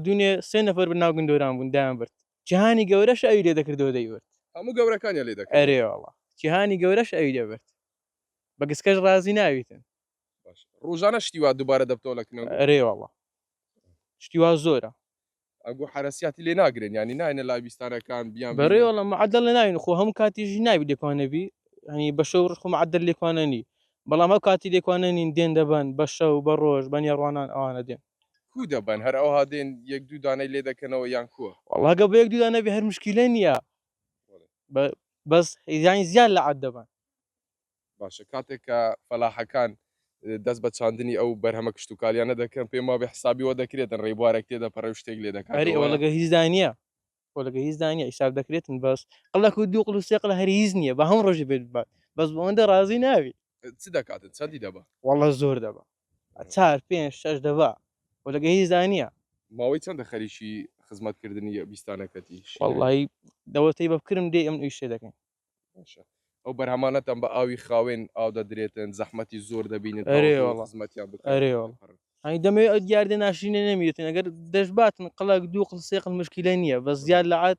دنیا سێ نەفەر بەناو گندۆران بوون دایان برد جیهانی گەورەش ئەوی لێ دەکردەوە دەیورد هەموو گەورەکانیان لێ دەکرد ئەرێ وەڵڵا جیهانی گەورەش ئەوی دەبرد بە گسکەش ڕازی ناویتن باش ڕۆژانە شتی وا دووبارە دەبتەوەڵەکنەوە ئەرێ وەڵڵا شتی وا زۆرە ئەگو حرەسیاتی لێ ناگرن ینی ناینە لای بیستانەکان بیان بەڕێ وەڵڵا معدەل لە ناوین خۆ هەموو کاتیژی ناوی لێکوانەبی هەنی بە شەو ڕخ معدەل لێکوانەنی بەڵام ئەو کاتی لێکوانەنین دێن دەبن بە شەو بە ڕۆژ بە نێڕوانان ئەوانە دێن کو دەبن هەر ئەو هادێن یەک دوو دانەی لێ دەکەنەوە یان کووە وەڵڵا گە بە یەک دوو دانەبی هەر مشکلە نییە بەس هیزانی زیاد لە عەد دەبن باشە کاتێک کە فەلاحەکان دەست بە چاندنی ئەو بەرهەمە کشتتوکالیانە دەکەن پێم وابێ حسابیەوە دەکرێتن ڕێبوارێک تێدەپەڕە شتێک لێ دەکات هەری وەڵەگە هیچدا نییە وەلەگە هیچدا نییە ئیساب دەکرێتن بەس قەڵک و دوو قڵ و سێ قڵ هەر هیچ نییە بە هەم ڕۆژی بێت بات بەس بۆ ئەوەندە ڕازی ناوی چ دەکاتن چەندی دەبە وەڵڵا زۆر دەبە 4 5 6 دەبا وەلەگە هیچدا نییە ماوەی چەندە خەریکی خزمەتکردنی بیستانەکەتی وەڵڵی دەوەتەی بە بکرم دێ ئەم ئیشێ دەکەین ئەو بەرهەمانەتەن بە ئاوی خاوێن ئاو دەدرێتن زەحمەتی زۆر دەبینن خزمەتیان ئەرێوەڵ هەنی دەمەوێت ئەو دیاردە ناشرینە نەمیێتن ئەگەر دەشباتن قەڵک دوو قڵ سێ قڵ مشکلە نییە بە زیاد لە عاد